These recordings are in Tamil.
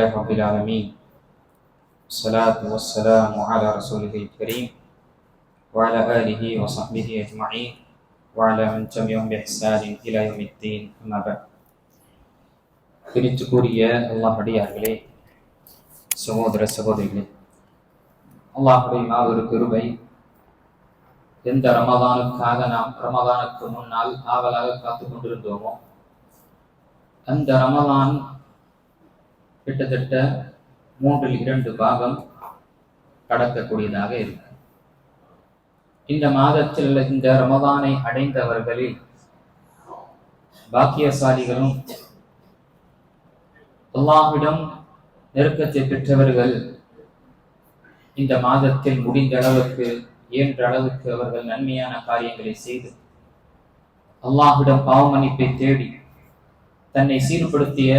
رب العالمين الصلاة والسلام على رسوله الكريم وعلى آله وصحبه أجمعين وعلى من تبعهم بإحسان إلى يوم الدين أما بعد பிரித்துக்குரிய அல்லாஹ்வுடையார்களே சகோதர சகோதரிகளே, அல்லாஹ்வுடைய மாபெரும் கிருபை எந்த ரமதானுக்காக நாம் ரமதானுக்கு முன்னால் ஆவலாக காத்துக் கொண்டிருந்தோமோ அந்த ரமதான் கிட்டத்தட்ட 3/2 பாகம் கடக்கக்கூடியதாக இருக்கு. இந்த மாதத்தில் இந்த ரமதானை அடைந்தவர்களில் பாக்கியசாலிகளும் அல்லாஹ்விடம் நெருக்கத்தை பெற்றவர்கள் இந்த மாதத்தில் முடிந்த அளவுக்கு இயன்ற அளவுக்கு அவர்கள் நன்மையான காரியங்களை செய்து அல்லாஹ்விடம் பாவ மன்னிப்பை தேடி தன்னை சீர்படுத்திய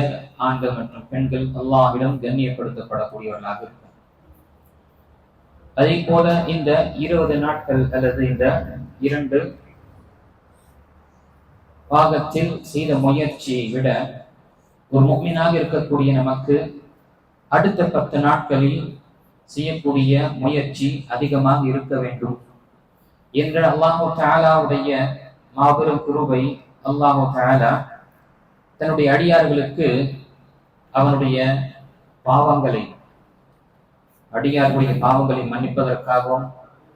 ஆண்கள் மற்றும் பெண்கள் அல்லாஹ்விடம் கண்ணியப்படுத்தப்படக்கூடியவர்களாக இருக்கும். அதே போல இந்த 20 நாட்கள் அல்லது இந்த 2 பாகத்தில் செய்த முயற்சியை விட ஒரு முஃமினாக இருக்கக்கூடிய நமக்கு அடுத்த 10 நாட்களில் செய்யக்கூடிய முயற்சி அதிகமாக இருக்க வேண்டும் என்ற அல்லாஹு தஆலாவுடைய மாபெரும் கிருபை. அல்லாஹு தஆலா தன்னுடைய அடியார்களுக்கு அவனுடைய அடியார்களுடைய பாவங்களை மன்னிப்பதற்காகவும்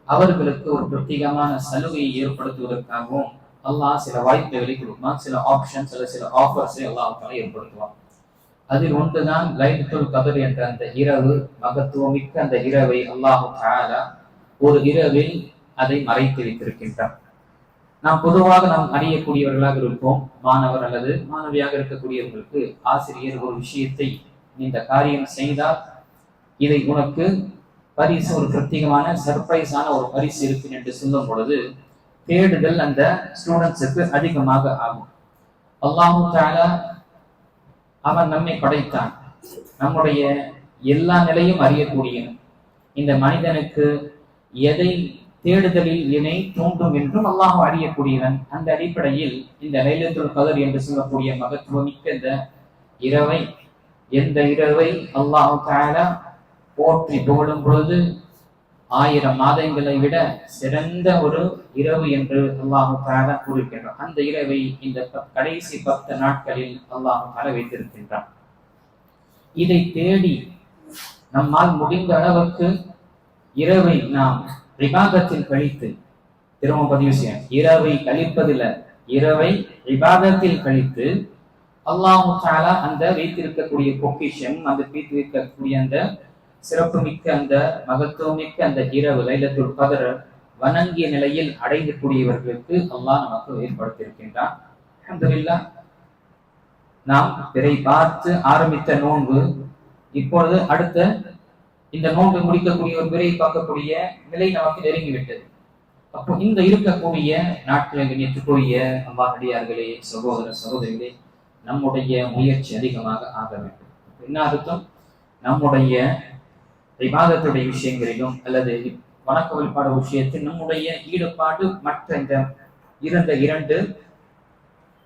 அவர்களுக்கு ஒரு பிரத்யேகமான சலுகையை ஏற்படுத்துவதற்காகவும் அல்லாஹ் சில வாய்ப்புகளை கொடுப்பான், சில ஆப்ஷன்ஸ் சில ஆஃபர்ஸை அல்லாஹ் ஏற்படுத்துவான். அதில் ஒன்றுதான் லைலத்துல் கத்ர் என்ற அந்த இரவு. மகத்துவமிக்க அந்த இரவை அல்லாஹு தஆலா ஒரு இரவில் அதை மறைத்து வைத்திருக்கின்றான். நாம் பொதுவாக அறியக்கூடியவர்களாக இருப்போம். மாணவர் அல்லது மாணவியாக இருக்கக்கூடியவர்களுக்கு ஆசிரியர் ஒரு விஷயத்தை இந்த காரியம் செய்தால் இதை உனக்கு பரிசு, ஒரு பிரத்யேகமான சர்ப்ரைஸான ஒரு பரிசு இருக்கு என்று சொல்லும் பொழுது தேடுதல் அந்த ஸ்டூடெண்ட்ஸுக்கு அதிகமாக ஆகும். அல்லாஹு தஆலா அவன் நம்மை படைத்தான், நம்முடைய எல்லா நிலையும் அறியக்கூடிய இந்த மனிதனுக்கு எதை தேடுதலில் இணை தோன்றும் என்றும் அல்லாஹ் அறியக்கூடியவன். அந்த அடிப்படையில் இந்த லைலத்துல் கத்ர் என்று சொல்லக்கூடிய மகத்துவமிக்க இந்த இரவை, எந்த இரவை அல்லாஹ் தஆலா போற்றி புகழும் பொழுது 1000 மாதங்களை விட சிறந்த ஒரு இரவு என்று அல்லாஹ் தஆலா கூறுகின்றான். அந்த இரவை இந்த கடைசி 10 நாட்களில் அல்லாஹ் தஆலா வைத்திருக்கின்றான். இதை தேடி நம்மால் முடிந்த அளவுக்கு இரவை நாம் இபாதத்தில் கழித்து, திரும்ப பதிவு செய்ய, இரவை கழிப்பதில் இரவை இபாதத்தில் கழித்து அல்லாஹ் தஆலா அந்த வைத்திருக்கக்கூடிய பொக்கிஷன், அந்த வைத்திருக்கக்கூடிய அந்த சிறப்புமிக்க அந்த மகத்துவமிக்க அந்த இரவு லைலத்துல் கத்ர் வணங்கிய நிலையில் அடையக்கூடியவர்களுக்கு அல்லாஹ் நமக்கு ஏற்படுத்தியிருக்கின்றான். அல்ஹம்துலில்லாஹ். நாம் பிறை பார்த்து ஆரம்பித்த நோன்பு இப்பொழுது அடுத்த இந்த நோன்பை முடிக்கக்கூடிய ஒரு பிறை பார்க்கக்கூடிய நிலை நமக்கு நெருங்கிவிட்டது. அப்போ இந்த இருக்கக்கூடிய நாட்களில் கண்ணியத்துக்குரிய அல்லாஹ்வுடையார்களே, சகோதர சகோதரிகளே, நம்முடைய முயற்சி அதிகமாக ஆக வேண்டும். என்ன அர்த்தம்? நம்முடைய இபாதத்துடைய விஷயங்களிலும் அல்லது வணக்க வழிபாடு விஷயத்தில் நம்முடைய ஈடுபாடு மற்ற இந்த 2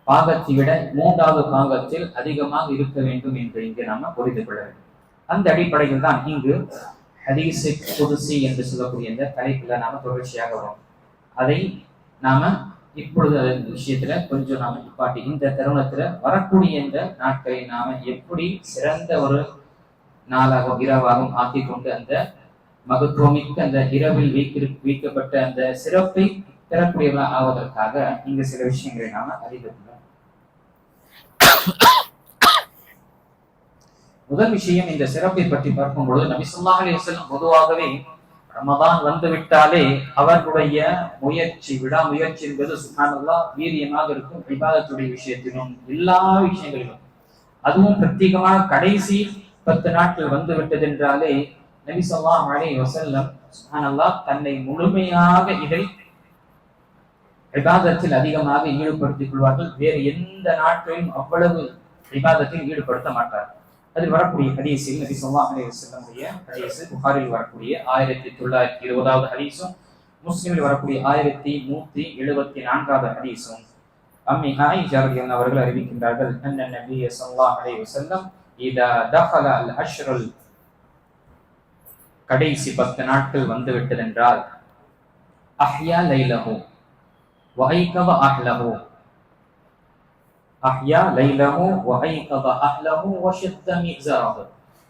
பாகத்தை விட 3வது பாகத்தில் அதிகமாக இருக்க வேண்டும் என்று இங்கு நாம புரிந்து கொள்ள வேண்டும். அந்த அடிப்படையில் தான் இங்கு ஹதீஸ் குதுசி என்று சொல்லக்கூடிய இந்த தலைப்புல நாம தொடர்ச்சியாக வரும். அதை நாம இப்பொழுது அதன் விஷயத்துல கொஞ்சம் நாம நிப்பாட்டி இந்த தருணத்துல வரக்கூடிய இந்த நாட்களை நாம எப்படி சிறந்த ஒரு நாளாகவும் இரவாகவும் ஆக்கிக் கொண்டு அந்த மகத்துவமிக்க அந்த இரவில் வைக்கப்பட்ட அந்த சிறப்பை பெறக்கூடியவர்களாக ஆவதற்காக இங்கு சில விஷயங்களை நாம அறிந்து கொள்ளலாம். முதல் விஷயம், இந்த சிறப்பை பற்றி பார்க்கும்பொழுது நபி ஸல்லல்லாஹு அலைஹி வஸல்லம் பொதுவாகவே ரமதான் வந்துவிட்டாலே அவர்களுடைய விடாமுயற்சி என்பது சுப்ஹானல்லாஹ் வீரியமாக இருக்கும். இபாதத்துடைய விஷயத்திலும் எல்லா விஷயங்களிலும், அதுவும் பிரத்யேகமாக கடைசி 10 நாட்கள் வந்து விட்டது என்றாலே நபி ஸல்லல்லாஹு அலைஹி வஸல்லம் சுப்ஹானல்லாஹ் தன்னை முழுமையாக இதில் இபாதத்தில் அதிகமாக ஈடுபடுத்திக் கொள்வார்கள். வேறு எந்த நாட்களிலும் அவ்வளவு இபாதத்தில் ஈடுபடுத்த மாட்டார்கள். அதில் வரக்கூடிய ஹதீஸில் நபி ஸல்லல்லாஹு அலைஹி வஸல்லமுடைய ஹதீஸ் புகாரில் வரக்கூடிய 1920வது ஹதீஸும் முஸ்லிமில் வரக்கூடிய 1174வது ஹதீஸும் அம்மி ஆயிஷா ரலியல்லாஹு அவர்கள் அறிவிக்கின்றார்கள். அன்ன நபி ஸல்லல்லாஹு அலைஹி வஸல்லம் இதா தஹல அல் அஷ்ருல் கடைசி 10 நாட்கள் வந்து விட்டதென்றால் அஹ்யா லைலஹு வ ஐகத அஹ்லஹு அஹ்யா லைலஹு வ ஐகத அஹ்லஹு வ ஷத்த மிஸரஹு.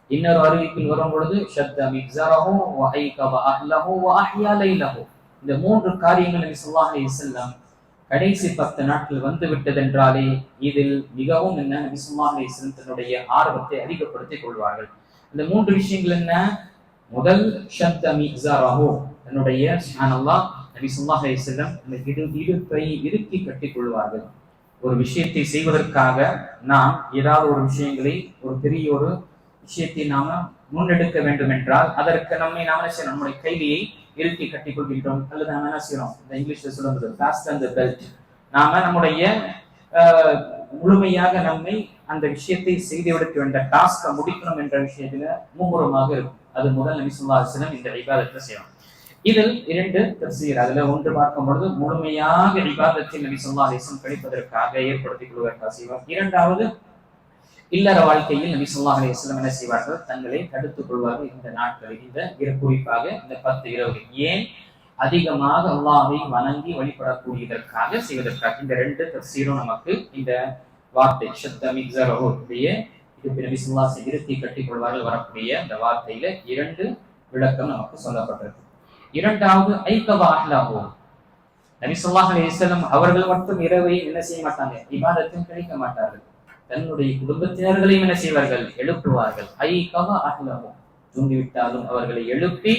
இன்னொரு அறிவிப்பில் வரும் பொழுது ஷத்த மிஸரஹு வ ஐகத அஹ்லஹு வ அஹ்யா லைலஹு. இந்த 3 காரியங்கள் நபி ஸல்லல்லாஹு அலைஹி வஸல்லம் கடைசி 10 நாட்கள் வந்து விட்டதென்றாலே இதில் மிகவும் என்ன நபி ஸல்லல்லாஹு அலைஹி வஸல்லம் தன்னுடைய ஆர்வத்தை அதிகப்படுத்திக் கொள்வார்கள். இந்த 3 விஷயங்கள் என்ன? முதல் ஷத்த மிஸரஹு, தன்னுடைய சுப்ஹானல்லாஹ் நபி ஸல்லல்லாஹு அலைஹி வஸல்லம் இந்த இடுப்பை இறுக்கி கட்டிக் கொள்வார்கள். ஒரு விஷயத்தை செய்வதற்காக நாம் ஏதாவது ஒரு விஷயங்களை ஒரு பெரிய ஒரு விஷயத்தை நாம முன்னெடுக்க வேண்டும் என்றால் அதற்கு நாம என்ன செய்யணும்? நம்முடைய கைலியை இறுக்கி கட்டிக் கொள்கின்றோம். அல்லது நாம என்ன செய்யறோம்? இந்த இங்கிலீஷ்ல சொல்லுவது fasten the belt. நாம நம்முடைய முழுமையாக நம்மை அந்த விஷயத்தை செய்து விடுக்க வேண்டிய டாஸ்கை முடிக்கணும் என்ற விஷயத்துல மும்முரமாக இருக்கும். அது முதல் நபி ஸல்லல்லாஹு அலைஹி வஸல்லம் இந்த இபாதத்தை செய்யணும். இதில் 2 தஃசீர். அதுல ஒன்று பார்க்கும் பொழுது முழுமையாக இபாதத்தில் நபி ஸல்லல்லாஹு அலைஹி வஸல்லம் கழிப்பதற்காக ஏற்படுத்திக் கொள்வதற்காக செய்வார். இரண்டாவது, இல்லற வாழ்க்கையில் நபி ஸல்லல்லாஹு அலைஹி வஸல்லம் என்ன செய்வார்கள்? தங்களை தடுத்துக் கொள்வார்கள் இந்த நாட்களில், இந்த குறிப்பாக இந்த 10 இரவுகள். ஏன்? அதிகமாக அல்லாஹ்வை வணங்கி வழிபடக்கூடியதற்காக செய்வதற்காக. இந்த 2 தஃசீரும் நமக்கு இந்த வார்த்தை ஷத்த மிஸரஹு இது நபி ஸல்லல்லாஹு அலைஹி வஸல்லம் இறுக்கி கட்டிக் கொள்வார்கள் வரக்கூடிய இந்த வார்த்தையில 2 விளக்கம் நமக்கு சொல்லப்பட்டிருக்கு. இரண்டாவது ஐகத அஹ்லஹு, நபி ஸல்லல்லாஹு அலைஹி வஸல்லம் அவர்கள் மட்டும் இரவை என்ன செய்ய மாட்டாங்க? இபாதத்தில் கழிக்க மாட்டார்கள். தன்னுடைய குடும்பத்தினர்களையும் என்ன செய்வார்கள்? எழுப்புவார்கள். ஐகத அஹ்லஹு, தூங்கிவிட்டாலும் அவர்களை எழுப்பி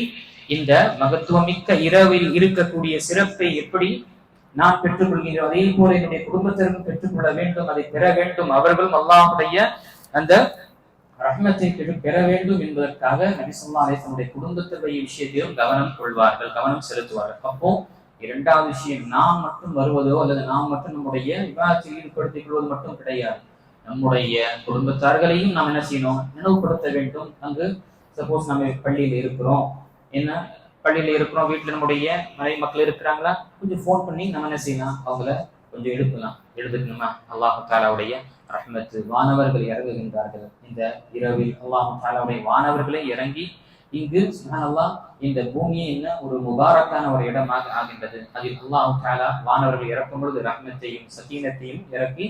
இந்த மகத்துவமிக்க இரவில் இருக்கக்கூடிய சிறப்பை எப்படி நான் பெற்றுக் கொள்கிறோம் அதே போல என்னுடைய குடும்பத்தினரும் பெற்றுக்கொள்ள வேண்டும், அதை பெற வேண்டும், அவர்களும் அல்லாஹ்வுடைய அந்த ரஹ்மத்தை பெற வேண்டும் என்பதற்காக நபி ஸல்லல்லாஹு அலைஹி வஸல்லம் குடும்பத்துடைய விஷயத்திலும் கவனம் கொள்வார்கள், கவனம் செலுத்துவார்கள். அப்போ இரண்டாவது விஷயம், நாம் மட்டும் வருவதோ அல்லது நாம் மட்டும் நம்முடைய விவாதத்தில் ஈடுபடுத்திக் கொள்வது மட்டும் கிடையாது. நம்முடைய குடும்பத்தார்களையும் நாம் என்ன செய்யணும்? நினைவுபடுத்த வேண்டும். அங்கு சப்போஸ் நம்ம பள்ளியில் இருக்கிறோம், என்ன பள்ளியில இருக்கிறோம், வீட்டுல நம்முடைய மனைவி மக்கள் இருக்கிறாங்களா, கொஞ்சம் போன் பண்ணி நம்ம என்ன செய்யலாம்? அவங்கள கொஞ்சம் எழுதுக்கணுமா? அல்லாஹு தாலாவுடைய ரஹ்மத்து, வானவர்கள் இறங்குகின்றார்கள் இந்த இரவில். அல்லாஹு தாலாவுடைய வானவர்களே இறங்கி இங்கு சுப்ஹானல்லாஹ் இந்த பூமியை என்ன ஒரு முபாரக்கான ஒரு இடமாக ஆகின்றது. அதில் அல்லாஹு தாலா வானவர்கள் இறக்கும் பொழுது ரஹ்மத்தையும் சகீனத்தையும் இறக்கி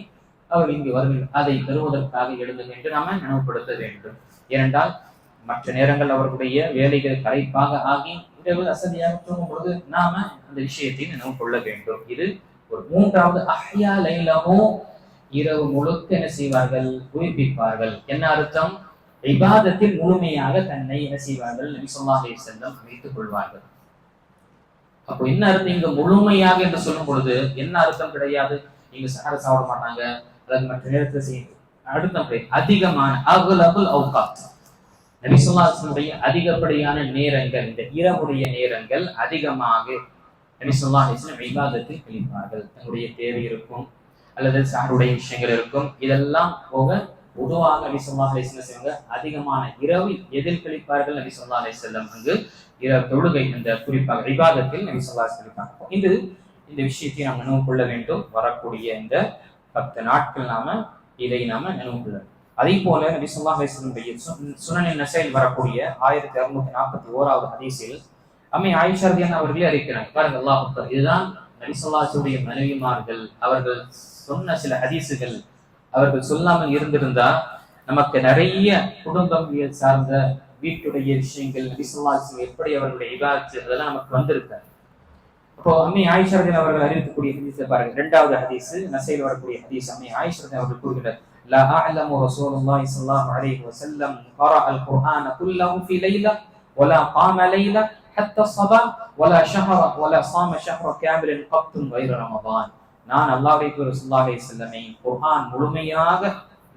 அவர் இங்கு வருகிறார். அதை பெறுவதற்காக எழுதுக என்று நாம நினைவுபடுத்த வேண்டும். ஏனென்றால் மற்ற நேரங்கள் அவர்களுடைய வேலைகள் களைப்பாக ஆகி இரவு அசதியாக தூங்கும் பொழுது நாம அந்த விஷயத்தை நினைவு கொள்ள வேண்டும். இது ஒரு மூன்றாவது. அஹ்யா லைலஹு, இரவு முழுக்க என்ன செய்வார்கள்? உயிர்ப்பிப்பார்கள். என்ன அர்த்தம்? இபாதத்தில் முழுமையாக தன்னை என்ன செய்வார்கள்? நபி ஸல்லல்லாஹு அலைஹி வஸல்லம் வைத்துக் கொள்வார்கள். அப்போ என்ன அர்த்தம் இங்க முழுமையாக என்று சொல்லும் பொழுது? என்ன அர்த்தம் கிடையாது, இங்க சஹர சாப்பிட மாட்டாங்க அல்லது மற்ற நேரத்தில் செய்யும் அர்த்தம் அதிகமான அகுலகுல் அவுகாத், நபி ஸல்லல்லாஹு அலைஹி வஸல்லம் அதிகப்படியான நேரங்கள், இந்த இரவுடைய நேரங்கள் அதிகமாக நபி ஸல்லல்லாஹு அலைஹி வஸல்லம் இபாதத்தில் கழிப்பார்கள். தன்னுடைய தேவை இருக்கும் அல்லது சாருடைய விஷயங்கள் இருக்கும். இதெல்லாம் போக பொதுவாக நபி ஸல்லல்லாஹு அலைஹி வஸல்லம் அதிகமான இரவு எதில் கழிப்பார்கள்? நபி ஸல்லல்லாஹு அலைஹி வஸல்லம் அங்கு இரவு தொழுகை, இந்த குறிப்பாக இபாதத்தில் நபி ஸல்லல்லாஹு அலைஹி வஸல்லம் கழிப்பார்கள். இந்த விஷயத்தை நாம் நினைவு கொள்ள வேண்டும். வரக்கூடிய இந்த 10 நாட்கள் நாம இதை நாம நினைவு கொள்ள வேண்டும். அதே போல நபி ஸல்லல்லாஹு அலைஹி வஸல்லம் சுனனின் நஸைல் வரக்கூடிய 1641வது ஹதீஸில் அம்மை ஆயிஷா ரலியல்லாஹு அவர்களே அறிவிக்கிறார். பாருங்க, அல்லாஹ் அக்பர். இதுதான் நபி ஸல்லல்லாஹு அலைஹி வஸல்லம் மனைவிமார்கள் அவர்கள் சொன்ன சில ஹதீஸுகள். அவர்கள் சொல்லாமல் இருந்திருந்தா நமக்கு நிறைய குடும்பம் சார்ந்த வீட்டுடைய விஷயங்கள், நபி ஸல்லல்லாஹு அலைஹி வஸல்லம் எப்படி அவர்களுடைய இபாதத் அதெல்லாம் நமக்கு வந்திருக்காது. அப்போ அம்மை ஆயிஷா ரலியல்லாஹு அவர்கள் அறிவிக்கக்கூடிய ஹதீஸை பாருங்க. 2வது ஹதீஸ் நஸைல் வரக்கூடிய ஹதீஸ். அம்மை ஆயிஷா ரலியல்லாஹு அவர்கள் கூறுகிறார், லா அஅலமு ரசூலுல்லாஹி ஸல்லல்லாஹு அலைஹி வஸல்லம் கரஅல் குர்ஆன குல்லஹு ஃபீ லைலா வலா காம லைலா ஹத்தா ஸபா வலா ஷஹர வலா ஸாம ஷஹர காமிலன் கத்தும் غير ரமதான். நான் அல்லாஹ்வுடைய தூதர் ஸல்லல்லாஹு அலைஹி வஸல்லமை குர்ஆன் முழுமையாக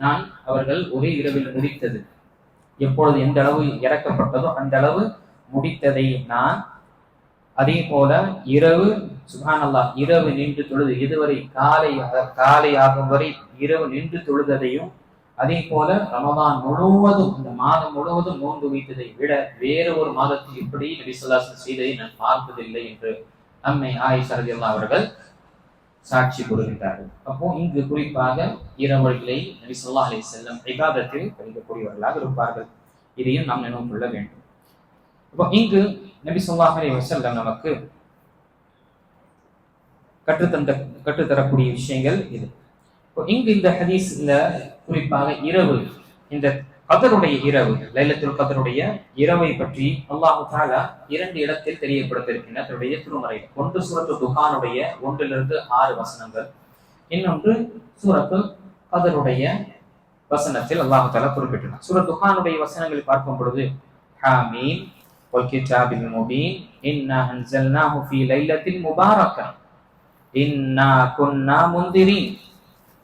நான் அவர்கள் ஒரே இரவில் முடித்தது, எப்பொழுது எந்த அளவு இறக்கப்பட்டதோ அந்த அளவு முடித்ததை நான், அதே போல இரவு சுப்ஹானல்லாஹ் இரவு நின்று தொழுது இதுவரை காலை ஆகும் வரை இரவு நின்று தொழுததையும், அதே போல ரமதான் முழுவதும் இந்த மாதம் முழுவதும் நோன்பு வைத்ததை விட வேறு ஒரு மாதத்தில் இப்படி நபி ஸல்லல்லாஹு அலைஹி வஸல்லம் செய்ததை நான் பார்த்ததில்லை என்று அம்மை ஆயிஷா ரலியல்லாஹு அவர்கள் சாட்சி கூறுகின்றார்கள். அப்போ இங்கு குறிப்பாக இரவல்களை நபி ஸல்லல்லாஹு அலைஹி வஸல்லம் இபாதத்தில் கழிக்கக்கூடியவர்களாக இருப்பார்கள். இதையும் நாம் நினைவு கொள்ள வேண்டும். அப்போ இங்கு நபி ஸல்லல்லாஹு அலைஹி வஸல்லம் நமக்கு கற்றுத்தரக்கூடிய விஷயங்கள் இது. இப்போ இங்கு இந்த ஹதீஸ்ல குறிப்பாக இரவு, இந்த கதருடைய இரவு, லைலத்துல் கதருடைய இரவை பற்றி அல்லாஹ் தஆலா 2 இடத்தில் தெரியப்படுத்தியிருக்கின்றார் தன்னுடைய திருமறையில். ஒன்று சூரத்து துஹானுடைய 1 6 வசனங்கள், இன்னொன்று சூரத்து கதருடைய வசனத்தில் அல்லாஹ் தஆலா குறிப்பிட்டார். சூரத் துஹானுடைய வசனங்களை பார்க்கும் பொழுது ஹாமீம் வல் கிதாபில் முபீன் இன்னா அன்ஸல்னாஹு ஃபீ லைலத்தின் முபாரக்கா இன்னா குன்னா முந்திரீன்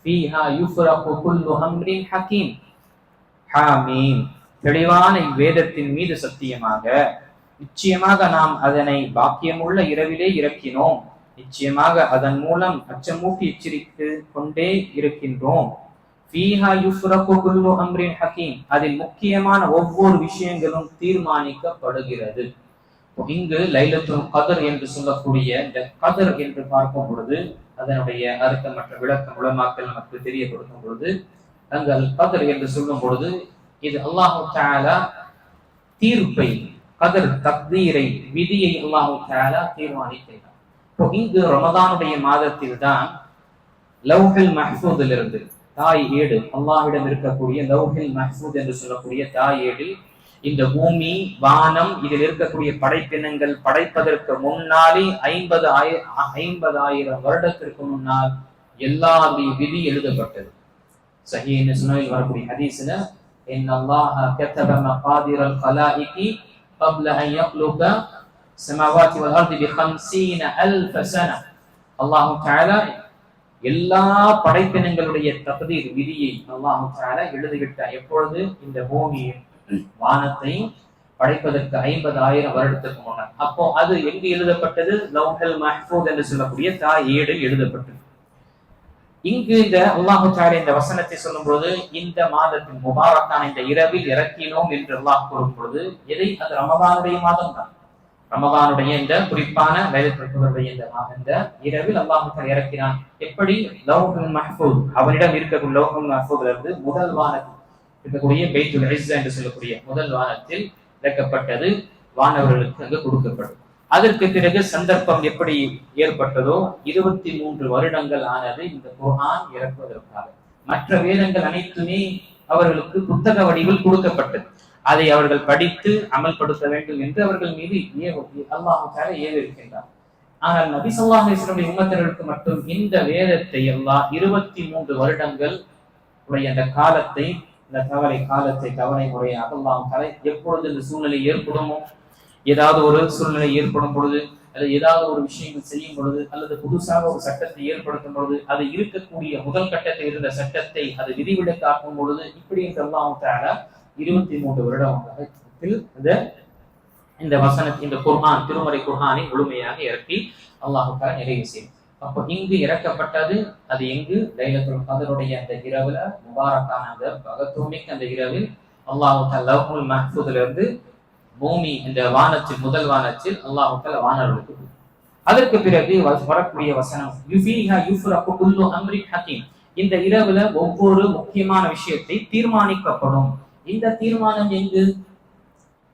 ஃபீஹா யுஃப்ரகு குல்லு அம்ரின் ஹகீம். ஹாமீம், தெளிவான இவ்வேதத்தின் மீது சத்தியமாக, நிச்சயமாக நாம் அதனை பாக்கியமுள்ள இரவிலே இறக்கினோம், நிச்சயமாக அதன் மூலம் அச்சமூட்டி எச்சரித்து கொண்டே இருக்கின்றோம். ஃபீஹா யுஃப்ரகு குல்லு அம்ரின் ஹகீம், அதில் முக்கியமான ஒவ்வொரு விஷயங்களும் தீர்மானிக்கப்படுகிறது. இங்கு லைலத்துல் கத்ர் என்று சொல்லக்கூடிய இந்த கத்ர் என்று பார்க்கும் பொழுது அதனுடைய அர்த்தம் மற்றும் விளக்கம் உலமாக்கள் நமக்கு தெரியப்படுத்தும் பொழுது, அங்கு அல் கத்ர் என்று சொல்லும் பொழுது இது அல்லாஹ் தஆலா தீர்ப்பை, கத்ர் தக்தீரை, விதியை அல்லாஹ் தஆலா தீர்மானிக்கிறார். இப்போ இங்கு ரமதானுடைய மாதத்தில் தான் லவ்ஹுல் மஹ்ஃபூதில் இருந்து தாய் ஏடு, அல்லாஹ்விடம் இருக்கக்கூடிய லவ்ஹுல் மஹ்ஃபூத் என்று சொல்லக்கூடிய தாய் ஏடில் இந்த பூமி, வானம், இதில் இருக்கக்கூடிய படைப்பினங்கள் படைப்பதற்கு முன்னாலே 50,000 வருடத்திற்கு முன்னால் எல்லாருடைய விதி எழுதப்பட்டது. சஹீஹ் முஸ்லிமில் வரக்கூடிய ஹதீஸ்ல இன்னல்லாஹ கதப மகாதிரல் கலாயிகி قبل ان يخلق السماوات والارض ب50,000 سنه. அல்லாஹ் தஆலா எல்லா படைப்பினங்களுடைய தக்தீர், விதியை அல்லாஹ் தஆலா எழுதிவிட்டார். எப்பொழுது? இந்த பூமியை வானத்தை படைப்பதற்கு 50,000 வருடத்துக்கு முன்னர். அப்போ அது எங்கு எழுதப்பட்டது? லவ்ஹுல் மஹ்ஃபூத் என்று சொல்லக்கூடிய தாய் ஏடில் எழுதப்பட்டது. இங்கு இந்த அல்லாஹ் தஆலா இந்த வசனத்தை சொல்லும் பொழுது இந்த மாதத்தின் முபாரக்கான இந்த இரவில் இறக்கினோம் என்று அல்லாஹ் கூறும் பொழுது எதை? அது ரமதானுடைய மாதம் தான். ரமதானுடைய இந்த குறிப்பான லைலத்துல் கத்ருடைய இந்த இரவில் அல்லாஹ் தஆலா இறக்கினான். எப்படி? லவ்ஹுல் மஹ்ஃபூத், அவனிடம் இருக்கக்கூடிய லவ்ஹுல் மஹ்ஃபூத்ல இருந்து முதல் வானத்தில் இருக்கக்கூடிய பைத்துல் இஸ்ஸா என்று சொல்லக்கூடிய முதல் வானத்தில் இறக்கப்பட்டது, வானவர்களுக்கு அங்கு கொடுக்கப்பட்டது. அதற்கு பிறகு சந்தர்ப்பம் எப்படி ஏற்பட்டதோ 23 வருடங்கள் ஆனது இந்த குர்ஆன் இறக்குவதற்காக. மற்ற வேதங்கள் அனைத்துமே அவர்களுக்கு புத்தக வடிவில் கொடுக்கப்பட்டது. அதை அவர்கள் படித்து அமல்படுத்த வேண்டும் என்று அவர்கள் மீது அல்லாஹ் தஆலா ஏவிருக்கின்றார். ஆனால் நபி ஸல்லல்லாஹு அலைஹி வஸல்லம் உம்மத்தினருக்கு மட்டும் இந்த வேதத்தை அல்லாஹ் 23 வருடங்கள் உடைய அந்த காலத்தை, இந்த கவலை முறையாக அல்லாஹ் தஆலா எப்பொழுது இந்த சூழ்நிலை ஏற்படுமோ, ஏதாவது ஒரு சூழ்நிலை ஏற்படும் பொழுது, அல்லது ஏதாவது ஒரு விஷயங்கள் செய்யும் பொழுது, அல்லது புதுசாக ஒரு சட்டத்தை ஏற்படுத்தும் பொழுது, அது இருக்கக்கூடிய முதல் கட்டத்தில் இருந்த சட்டத்தை அது விதிவிலக்காக்கும் பொழுது, இப்படி அல்லாஹ் தஆலா 23 வருடத்தில் இந்த வசனத்தை, இந்த குர்ஆன், திருமறை குர்ஆனை முழுமையாக இறக்கி அல்லாஹ் தஆலா நிறைவு செய்யும். அப்போ இங்கு இறக்கப்பட்டது அது எங்கு? லைலத்துல் கத்ருடைய அந்த இரவுல, முபாரக்கான அந்த மகத்துவமிக்க அந்த இரவில் அல்லாஹ் தஆலா லவ்ஹுல் மஹ்ஃபூத்ல இருந்து பூமி, இந்த வானத்தில், முதல் வானத்தில் அல்லாஹ் தஆலா வானவர்களுக்கு. அதற்கு பிறகு வரக்கூடிய வசனம் யுஃபீஹா யுஃப்ரகு குல்லு அம்ரின் ஹகீம், இந்த இரவுல ஒவ்வொரு முக்கியமான விஷயத்தை தீர்மானிக்கப்படும். இந்த தீர்மானம் எங்கு?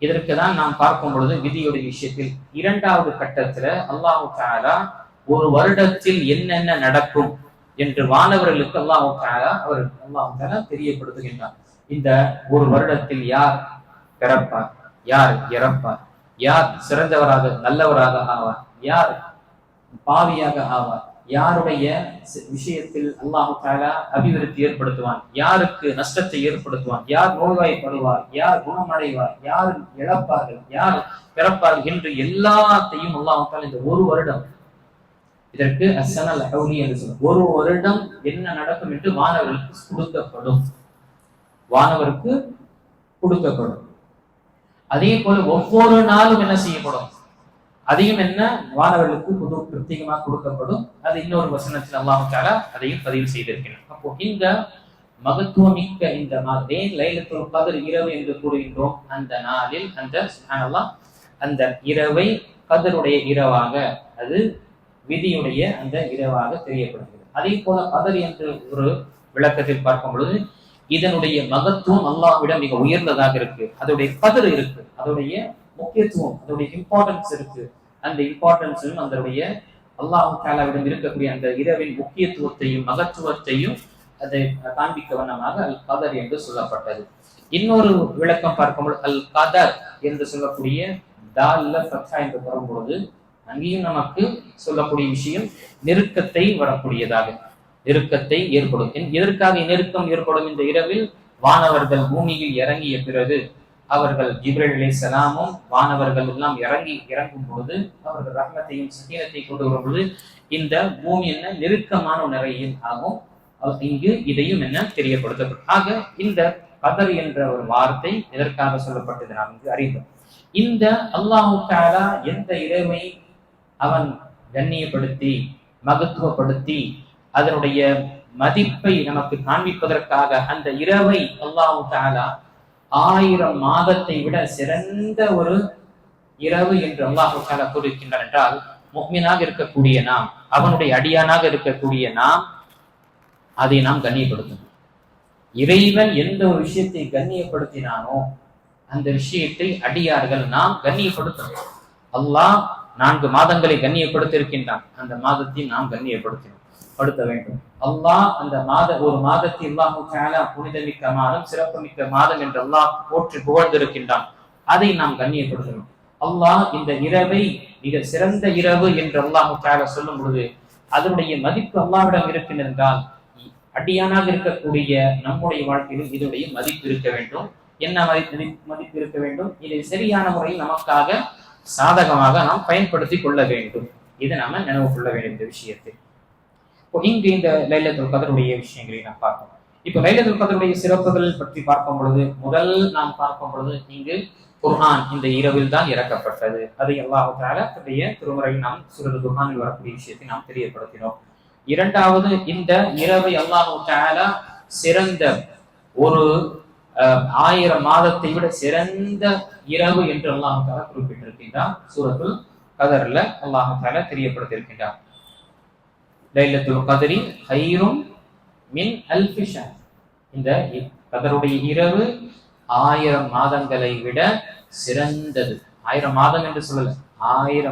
இதற்கு தான் நாம் பார்க்கும் பொழுது விதியுடைய விஷயத்தில் 2வது கட்டத்துல அல்லாஹ் தஆலா ஒரு வருடத்தில் என்னென்ன நடக்கும் என்று வானவர்களுக்கு அல்லாஹ் தஆலா தெரியப்படுத்துகின்றார். இந்த ஒரு வருடத்தில் யார் பிறப்பார், யார் இறப்பார், யார் சிறந்தவராக நல்லவராக ஆவார், யார் பாவியாக ஆவார், யாருடைய விஷயத்தில் அல்லாஹ் தஆலா அபிவிருத்தி ஏற்படுத்துவான், யாருக்கு நஷ்டத்தை ஏற்படுத்துவான், யார் நோய்வாய்ப்படுவார், யார் குணமடைவார், யார் இழப்பார்கள், யார் பிறப்பார்கள் என்று எல்லாத்தையும் அல்லாஹ் தஆலா இந்த ஒரு வருடம், இதற்கு அஸ்ஸனல் ஹவுலி என்று சொல்லும், ஒரு வருடம் என்ன நடக்கும் என்று வானவருக்கு கொடுக்கப்படும். அதே போல ஒவ்வொரு நாளும் என்ன செய்யப்படும்? அதையும் என்ன வானவர்களுக்கு புது பிரத்யேகமாக கொடுக்கப்படும். அது இன்னொரு வசனத்தில் அல்லாஹ் தஆலா அதையும் பதிவு செய்திருக்கிறார். அப்போ இந்த மகத்துவமிக்க இந்த நாளில் லைலத்துல் கத்ர் இரவு என்று கூறுகின்றோம். அந்த நாளில் அந்த சுப்ஹானல்லாஹ், அந்த இரவை கத்ருடைய இரவாக அது விதியுடைய அந்த இரவாக தெரியப்படுகிறது. அதே போல கதர் என்று ஒரு விளக்கத்தில் பார்க்கும் பொழுது இதனுடைய மகத்துவம் அல்லாஹ்விடம் மிக உயர்ந்ததாக இருக்கு. அதோடைய கதர் இருக்கு, அதோடைய முக்கியத்துவம், அதோடைய இம்பார்ட்டன்ஸ் இருக்கு. அந்த இம்பார்ட்டன்ஸும் அதனுடைய அல்லாஹ் தஆலாவிடம் இருக்கக்கூடிய அந்த இரவின் முக்கியத்துவத்தையும் மகத்துவத்தையும் அதை காண்பிக்க வண்ணமாக அல் கதர் என்று சொல்லப்பட்டது. இன்னொரு விளக்கம் பார்க்கும்போது அல் கதர் என்று சொல்லக்கூடிய தால்ல ஃபத்ஹா என்று வரும்பொழுது அங்கேயும் நமக்கு சொல்லக்கூடிய விஷயம் நெருக்கத்தை வரக்கூடியதாக, நெருக்கத்தை ஏற்படும். எதற்காக நெருக்கம் ஏற்படும்? இந்த இரவில் வானவர்கள் பூமியில் இறங்கிய பிறகு அவர்கள் ஜிப்ரீல் அலைஹிஸ்ஸலாமும் வானவர்கள் எல்லாம் இறங்கும் பொழுது அவர்கள் ரஹ்மத்தையும் சகீனத்தையும் கொண்டு வரும்பொழுது இந்த பூமி என்ன நெருக்கமான நிறையில் ஆகும். இங்கு இதையும் என்ன தெரியப்படுத்தப்படும். ஆக இந்த கதர் என்ற ஒரு வார்த்தை எதற்காக சொல்லப்பட்டது நாம் இங்கு அறிந்தோம். இந்த அல்லாஹ் தஆலா எந்த இரவை அவன் கண்ணியப்படுத்தி மகத்துவப்படுத்தி அதனுடைய மதிப்பை நமக்கு காண்பிப்பதற்காக அந்த இரவை அல்லாஹ் தஆலா 1000 மாதத்தை விட சிறந்த ஒரு இரவு என்று அல்லாஹ் தஆலா கூறுகின்றார் என்றால், முஃமினாக இருக்கக்கூடிய நாம், அவனுடைய அடியானாக இருக்கக்கூடிய நாம் அதை நாம் கண்ணியப்படுத்தணும். இறைவன் எந்த ஒரு விஷயத்தை கண்ணியப்படுத்தினானோ அந்த விஷயத்தை அடியார்கள் நாம் கண்ணியப்படுத்தணும். அல்லாஹ் 4 மாதங்களை கண்ணியப்படுத்தியிருக்கின்றான், அந்த மாதத்தை நாம் கண்ணியப்படுத்த வேண்டும். அல்லாஹ் அந்த ஒரு மாதத்தை அல்லாஹ் தஆலா புனிதமிக்க மாதம், சிறப்புமிக்க மாதம் என்று அல்லாஹ் போற்றி புகழ்ந்திருக்கின்றான், அதை நாம் கண்ணியப்படுத்தணும். அல்லாஹ் இந்த இரவை மிக சிறந்த இரவு என்று அல்லாஹ் தஆலா சொல்லும் பொழுது அதனுடைய மதிப்பு அல்லாஹ்விடம் இருக்கின்றது என்றால், அடியானாக இருக்கக்கூடிய நம்முடைய வாழ்க்கையில் இதனுடைய மதிப்பு இருக்க வேண்டும். என்ன மதிப்பு இருக்க வேண்டும்? இதை சரியான முறையில் நமக்காக சாதகமாக நாம் பயன்படுத்தி கொள்ள வேண்டும். இதை நாம நினைவு கொள்ள வேண்டும் இந்த விஷயத்தை. இங்கு இந்த லைலத்துல் கத்ருடைய விஷயங்களை நாம் பார்ப்போம். இப்ப லைலத்துல் கத்ருடைய சிறப்புகள் பற்றி பார்க்கும் பொழுது முதல் நாம் பார்க்கும் பொழுது இங்கு குர்ஆன் இந்த இரவில் தான் இறக்கப்பட்டது. அதை அல்லாஹ் தஆலா தன்னுடைய திருமறையில் நாம் சூரத்துல் குர்ஆனில் வரக்கூடிய விஷயத்தை நாம் தெரியப்படுத்தினோம். இரண்டாவது, இந்த இரவை அல்லாஹ் தஆலா சிறந்த ஒரு 1000 மாதத்தை விட சிறந்த இரவு என்று அல்லாஹ் தஆலா குறிப்பிட்டிருக்கின்றார். சூரத்துல் கதர்ல அல்லாஹ் தஆலா தெரியப்படுத்தியிருக்கின்றார். லைலத்துல் கத்ரி கைரும் மின் அல்ஃபி ஷஹர். இந்த கதருடைய இரவு 1000 மாதங்களை விட சிறந்தது. 1000 மாதம் என்று சொல்லல, 1000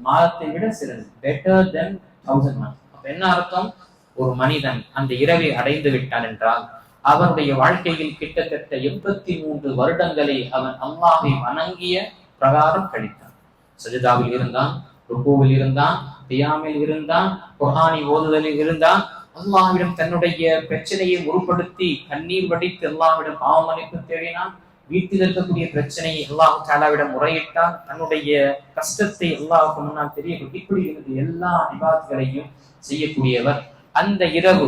மாதத்தை விட சிறந்தது. பெட்டர் தென் 1000 months. அப்ப என்ன அர்த்தம்? ஒரு மனிதன் அந்த இரவை அடைந்து விட்டான் என்றால் அவனுடைய வாழ்க்கையில் கிட்டத்தட்ட 83 வருடங்களை அவன் அல்லாஹ்வை வணங்கிய பிரகாரம் கழித்தான். சஜதாவில் இருந்தான், ருக்கூவில் இருந்தான், தியாமில் இருந்தான், குர்ஆனை ஓதுதலில் இருந்தான். அல்லாஹ்விடம் தன்னுடைய பிரச்சனையை முற்படுத்தி கண்ணீர் வடித்து அல்லாஹ்விடம் பாவமன்னிப்பு தேடினான். வீட்டில் இருக்கக்கூடிய பிரச்சனையை அல்லாஹ் தஆலாவிடம் முறையிட்டான். தன்னுடைய கஷ்டத்தை அல்லாஹ்வுக்கு முன்னால் தெரியப்படுத்தி இப்படி இருந்து எல்லா இபாதத்துகளையும் செய்யக்கூடியவர். அந்த இரவு,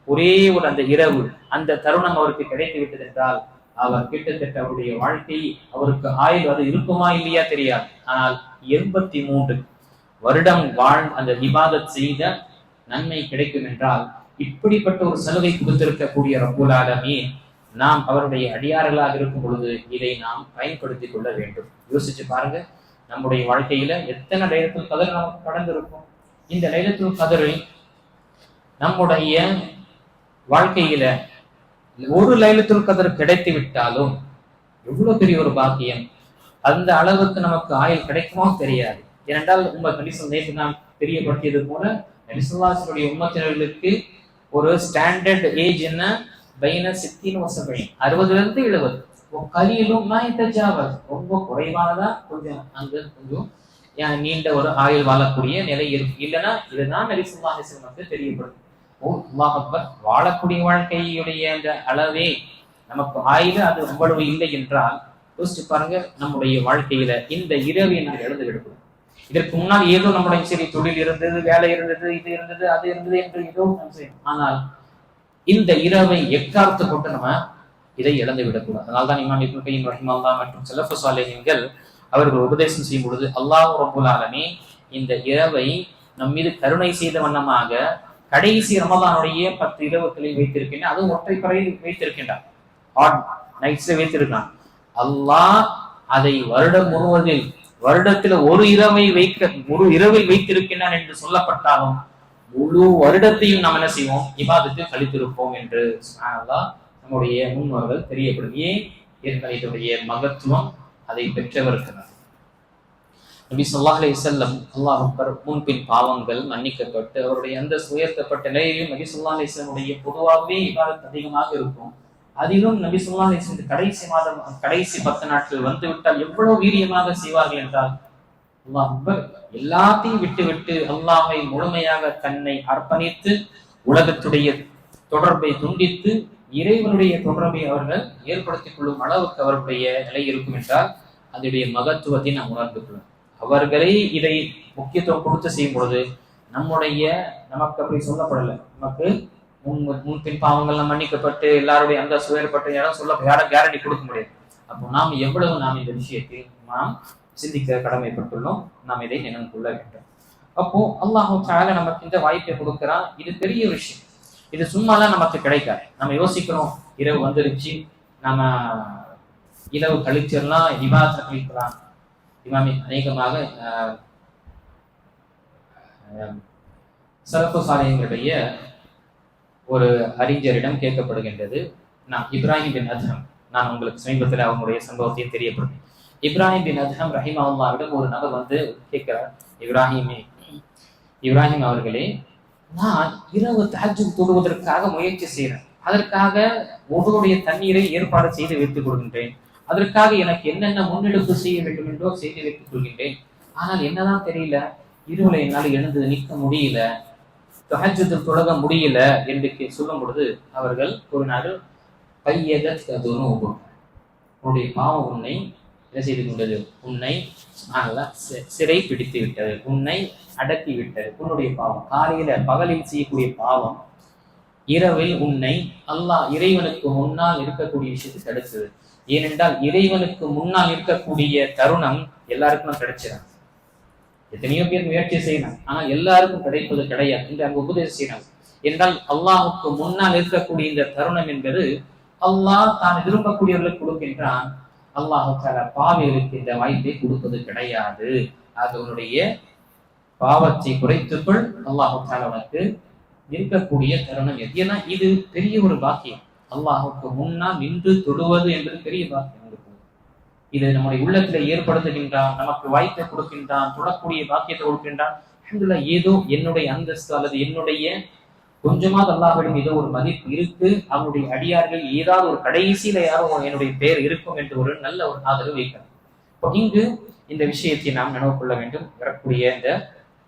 ஒரே ஒரு அந்த இரவு, அந்த தருணம் அவருக்கு கிடைத்து விட்டது என்றால் அவர் கிட்டத்தட்ட அவருடைய வாழ்க்கை, அவருக்கு ஆயுள் அது இருக்குமா இல்லையா தெரியாது, ஆனால் 83 வருடம் அந்த இபாதத் செய்த நன்மை கிடைக்கும் என்றால் இப்படிப்பட்ட ஒரு சலுகை கொடுத்திருக்கக்கூடிய ரப்புல் ஆலமீன் நாம் அவருடைய அடியார்களாக இருக்கும் பொழுது இதை நாம் பயன்படுத்திக் கொள்ள வேண்டும். யோசிச்சு பாருங்க, நம்முடைய வாழ்க்கையில எத்தனை லைலத்துல் கத்ர் நமக்கு கடந்திருக்கும். இந்த லைலத்துல் கத்ரை நம்முடைய வாழ்க்கையில ஒரு லைலத்துல் கத்ர் கிடைத்து விட்டாலும் எவ்வளவு பெரிய ஒரு பாக்கியம். அந்த அளவுக்கு நமக்கு ஆயுள் கிடைக்குமோ தெரியாது. ஏனென்றால் நேற்று நாம் தெரியப்படுத்தியது போல நபிசுல்லாஹுடைய உம்மத்தினர்களுக்கு ஒரு ஸ்டாண்டர்ட் ஏஜ் என்ன? பைன 60 வசபை, 60 70. கலியிலும் ரொம்ப குறைவானதா, கொஞ்சம் அங்க கொஞ்சம் நீண்ட ஒரு ஆயுள் வாழக்கூடிய நிலை இருக்கு. இல்லைன்னா இதுதான் நபிசுல்லாஹு நமக்கு தெரியப்படுது. அல்லாஹ் அக்பர், வாழக்கூடிய வாழ்க்கையுடைய அந்த அளவே நமக்கு ஆயுள் அது அவ்வளவு இல்லை என்றால் யோசிச்சு பாருங்க, நம்முடைய வாழ்க்கையில இந்த இரவை நாம் இழந்து விடுவோம். இதற்கு முன்னால் ஏதோ நம்முடைய சரி தொழில் இருந்தது, வேலை இருந்தது, இது இருந்தது, அது இருந்தது என்று ஏதோ நாம் செய்யணும். ஆனால் இந்த இரவை எக்காலத்தை கொண்டு நம்ம இதை இழந்து விடக்கூடாது. அதனால்தான் இமாம் இப்னு கய்யிம் ரஹிமஹுல்லாஹ் மற்றும் ஸலஃபு ஸாலிஹீன்கள் அவர்கள் உபதேசம் செய்யும் பொழுது அல்லாஹ் ரப்புல் ஆலமீன் இந்த இரவை நம் மீது கருணை செய்த வண்ணமாக கடைசி ரமலானுடைய 10 இரவுகளில் வைத்திருக்கின்றான். அதுவும் ஒற்றைப்பறையில் வைத்திருக்கின்றான், ஆட் நைட்ஸ்ல வைத்திருக்கான். அல்லாஹ் அதை வருடம் முழுவதில் வருடத்துல ஒரு இரவில் வைத்திருக்கின்றான் என்று சொல்லப்பட்டாலும் முழு வருடத்தையும் நாம் என்ன செய்வோம், இபாதத்தை கழித்திருப்போம் என்று சுப்ஹானல்லாஹ் நம்முடைய முன்னோர்கள் தெரியப்படும். ஏன்? இதனுடைய மகத்துவம் அதை பெற்றவர்கள். நபி ஸல்லல்லாஹு அலைஹி வஸல்லம் அல்லாஹ் அக்பர் முன்பின் பாவங்கள் மன்னிக்கப்பட்டு அவருடைய அந்த உயர்த்தப்பட்ட நிலையிலும் நபி ஸல்லல்லாஹு அலைஹி வஸல்லம் பொதுவாகவே இபாதத் அதிகமாக இருக்கும். அதிலும் நபி ஸல்லல்லாஹு அலைஹி வஸல்லம் கடைசி 10 நாட்கள் வந்துவிட்டால் எவ்வளவு வீரியமாக செய்வார்கள் என்றால், அல்லாஹ் அக்பர், எல்லாத்தையும் விட்டு அல்லாஹை முழுமையாக தன்னை அர்ப்பணித்து உலகத்துடைய தொடர்பை துண்டித்து இறைவனுடைய தொடர்பை அவர்கள் ஏற்படுத்திக் கொள்ளும் அளவுக்கு அவர்களுடைய நிலை இருக்கும் என்றால் அதனுடைய மகத்துவத்தை நாம் உணர்ந்து கொள்ளும். அவர்களே இதை முக்கியத்துவம் கொடுத்து செய்யும் பொழுது நமக்கு அப்படி சொல்லப்படலை. நமக்கு முன்பின் பாவங்கள்லாம் மன்னிக்கப்பட்டு எல்லாருடைய அந்த சுயப்பட்ட யாரும் கேரண்டி கொடுக்க முடியாது. அப்போ நாம் எவ்வளவு இந்த விஷயத்தை நாம் சிந்திக்க கடமைப்பட்டுள்ளோம். நாம் இதை நினைவு கொள்ள வேண்டும். அப்போ அல்லாஹ் தஆலா நமக்கு இந்த வாய்ப்பை கொடுக்கிறான். இது பெரிய விஷயம். இது சும்மாலாம் நமக்கு கிடைக்காது. நம்ம யோசிக்கிறோம், இரவு வந்துருச்சு, நம்ம இரவு கழிச்சிடலாம், இபாதத்தை கழிக்கலாம். இமாமி அநேகமாக சலஃபு சாலிஹீன்களுடைய ஒரு அறிஞரிடம் கேட்கப்படுகின்றது. இப்ராஹிம் பின் அத்ஹம், நான் உங்களுக்கு சமீபத்தில் அவங்களுடைய சம்பவத்தையும் தெரியப்படுறேன். இப்ராஹிம் பின் அத்ஹம் ரஹிமஹுல்லாஹ்விடம் ஒரு நபர் வந்து கேட்கிறார், இப்ராஹிம் அவர்களே, நான் இரவு தஹஜ்ஜுத் தொழுவதற்காக முயற்சி செய்கிறேன். அதற்காக உங்களுடைய தண்ணீரை ஏற்பாடு செய்து வைத்துக் கொள்கின்றேன். அதற்காக எனக்கு என்னென்ன முன்னெடுப்பு செய்ய வேண்டும் என்றோ செய்து வைத்துக் கொள்கின்றேன். ஆனால் என்னதான் தெரியல, இரவுல என்னால் எழுந்து நிற்க முடியல, தஹஜ்ஜுத் தொழுக முடியல என்று சொல்லும் பொழுது அவர்கள் கூறினார்கள், உன்னுடைய பாவம் உன்னை என்ன செய்து கொண்டது, உன்னை சிறை பிடித்து விட்டது, உன்னை அடக்கி விட்டது. உன்னுடைய பாவம் பகலில் செய்யக்கூடிய பாவம் இரவில் உன்னை அல்லாஹ் இறைவனுக்கு முன்னால் இருக்கக்கூடிய விஷயத்தை தடுத்தது. ஏனென்றால் இறைவனுக்கு முன்னால் இருக்கக்கூடிய தருணம் எல்லாருக்கும் கிடைச்சிடும். எத்தனையோ பேர் முயற்சி செய்யணும், ஆனால் எல்லாருக்கும் கிடைப்பது கிடையாது என்று அங்கு உபதேசம் செய்யணும். என்றால் அல்லாஹுக்கு முன்னால் இருக்கக்கூடிய இந்த தருணம் என்பது அல்லாஹ் தான் விரும்பக்கூடியவர்களுக்கு கொடுக்கின்றான். அல்லாஹு தஆலா பாவிகளுக்கு இந்த வாய்ப்பை கொடுப்பது கிடையாது. அதனுடைய பாவத்தை குறைத்துக்கொள், அல்லாஹு தஆலா உனக்கு இருக்கக்கூடிய தருணம் எது. ஏன்னா இது பெரிய ஒரு பாக்கியம். அல்லாஹுக்கு முன்னால் நின்று தொழுவது என்பது பெரிய பாக்கியம். இது நம்முடைய உள்ளத்துல ஏற்படுத்துகின்றான், நமக்கு வாய்ப்பை கொடுக்கின்றான், தொடக்கூடிய பாக்கியத்தை கொடுக்கின்றான். அல்ஹம்துலில்லாஹ், ஏதோ என்னுடைய அந்தஸ்து அல்லது என்னுடைய கொஞ்சமாவது அல்லாஹ்விடம் ஏதோ ஒரு மதிப்பு இருக்கு, அவனுடைய அடியார்கள் ஏதாவது ஒரு கடைசியில யாரோ என்னுடைய பெயர் இருக்கும் என்று ஒரு நல்ல ஒரு ஆதரவு வைக்கணும். இப்போ இங்கு இந்த விஷயத்தை நாம் நினைவு கொள்ள வேண்டும். வரக்கூடிய இந்த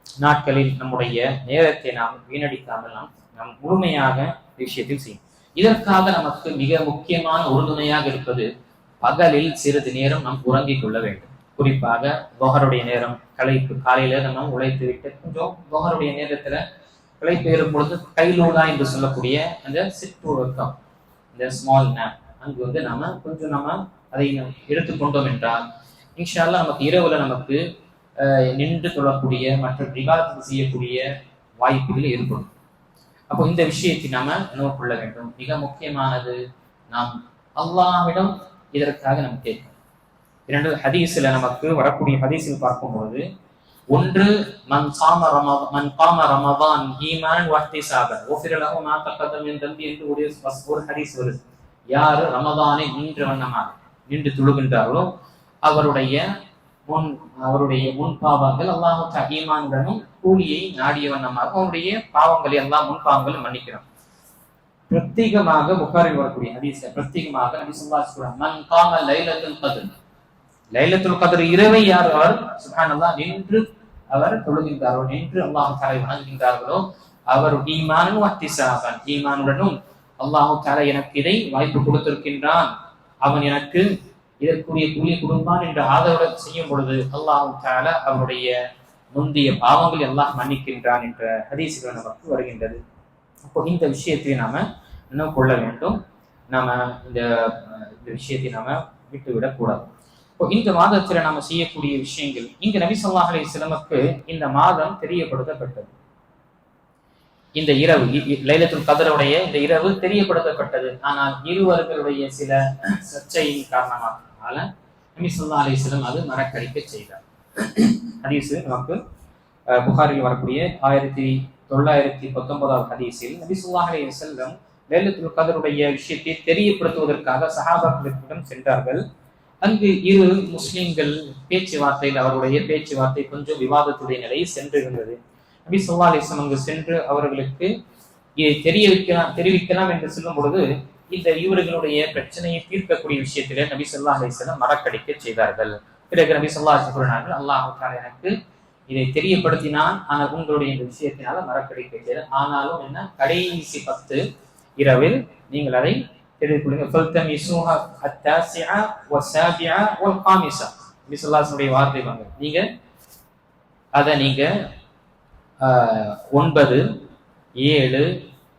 நாட்களில் நம்முடைய நேரத்தை நாம் வீணடிக்காமல் நாம் முழுமையாக விஷயத்தில் செய்யும். இதற்காக நமக்கு மிக முக்கியமான உறுதுணையாக இருப்பது, பகலில் சிறிது நேரம் நாம் உறங்கிக் கொள்ள வேண்டும். குறிப்பாக தொஹருடைய நேரம் களைப்பு, காலையில நம்ம உழைத்து விட்டு கொஞ்சம் தொஹருடைய நேரத்துல களைப்பு ஏறும் பொழுது கைலூலா என்று சொல்லக்கூடிய அந்த சிற்றுறக்கம், இந்த ஸ்மால் நேப், அங்கு வந்து நம்ம அதை எடுத்துக்கொண்டோம் என்றால் இன்ஷா அல்லாஹ் நமக்கு இரவுல நமக்கு நின்று கொள்ளக்கூடிய மற்ற விவாதத்தை செய்யக்கூடிய வாய்ப்புகள் ஏற்படும். அப்போ இந்த விஷயத்தை நாம நினைவு கொள்ள வேண்டும். மிக முக்கியமானது, நாம் அல்லாஹ்விடம் இதற்காக நம்ம கேட்கணும். இரண்டு ஹதீஸ்ல நமக்கு வரக்கூடிய ஹதீஸில் பார்க்கும்போது, ஒன்று மன் காம ரமதான் ஈமான் வஹ்திசாபன் குஃபிர லஹு மா தகதம மின் தம்பி என்று ஒரு ஹதீஸ் வருது. யார் ரமதானை நின்ற வண்ணமாக நின்று தொழுகின்றார்களோ அவருடைய முன் பாவங்கள் அல்லாஹ் தஆலா ஈமானுடனும் கூலியை நாடிய வண்ணமாக அவருடைய பாவங்களை எல்லாம் முன் பாவங்களை மன்னிக்கிறான். பிரத்யேகமாக புகாரில் வரக்கூடிய ஹதீஸ், பிரத்யேகமாக நபி ஸல்லல்லாஹு அலைஹி வஸல்லம் மன் காம லைலத்துல் கத்ர் இரவை யார் அவர் சுப்ஹானல்லாஹ் நின்று அவர் தொழுகின்றாரோ, நின்று அல்லாஹ் தஆலா வணங்குகின்றார்களோ, அவர் ஈமானும் வஹ்திசாபன் ஈமானுடனும் அல்லாஹ் தஆலா எனக்கு இதை வாய்ப்பு கொடுத்திருக்கின்றான், அவன் எனக்கு இதற்குரிய கூலி கொடுப்பான் என்ற ஆதரவுடன் செய்யும் பொழுது அல்லாஹ் தஆலா அவருடைய முந்தைய பாவங்கள் எல்லாம் மன்னிக்கின்றான் என்ற ஹதீஸ்கள் நமக்கு வருகின்றது. அப்போ இந்த விஷயத்தை நாம இன்னும் கொள்ள வேண்டும். நாம இந்த விஷயத்தை நாம விட்டுவிடக் கூடாது. இப்போ இந்த மாதத்துல நாம செய்யக்கூடிய விஷயங்கள், இங்க நபி ஸல்லல்லாஹு அலைஹி வஸல்லமுக்கு இந்த மாதம் தெரியப்படுத்தப்பட்டது. இந்த இரவு லைலத்துல் கத்ருடைய இந்த இரவு தெரியப்படுத்தப்பட்டது. ஆனால் இருவர்களுடைய சில சர்ச்சையின் காரணமாக நபி ஸல்லல்லாஹு அலைஹி வஸல்லம் அது மறக்கடிக்க செய்தார். ஹதீஸ் நமக்கு புகாரில் வரக்கூடிய 1919 ஹதீஸில் நபி ஸல்லல்லாஹு அலைஹி வஸல்லம் லைலத்துல் கத்ருடைய விஷயத்தை தெரியப்படுத்துவதற்காக சஹாபாக்களிடம் சென்றார்கள். அங்கு இரு முஸ்லிம்கள் பேச்சுவார்த்தையில் அவருடைய பேச்சுவார்த்தை கொஞ்சம் விவாதத்துடைய நிலை சென்றிருந்தது. நபி ஸல்லல்லாஹு அலைஹி வஸல்லம் அங்கு சென்று அவர்களுக்கு இதை தெரிவிக்கலாம் என்று சொல்லும் பொழுது இந்த இவர்களுடைய பிரச்சனையை தீர்க்கக்கூடிய விஷயத்திலே நபி ஸல்லல்லாஹு அலைஹி வஸல்லம் மறக்கடிக்க செய்தார்கள். பிறகு நபி ஸல்லல்லாஹு அலைஹி வஸல்லம் கூறினார்கள், அல்லாஹ் தஆலா எனக்கு இதை தெரியப்படுத்தினான், ஆனால் உங்களுடைய இந்த விஷயத்தினால மறக்கடிக்க செய்தார். ஆனாலும் என்ன, கடைசி 10 இரவில் நீங்கள் அதை தெரிந்து கொள்ளுங்கள். ஃபல்தமிஸூஹா அத்தாஸிஅ வஸ்ஸாபிஅ வல்காமிஸா. நபி ஸல்லல்லாஹு அலைஹி வஸல்லம் வார்த்தை வாங்க, நீங்க 9, 7,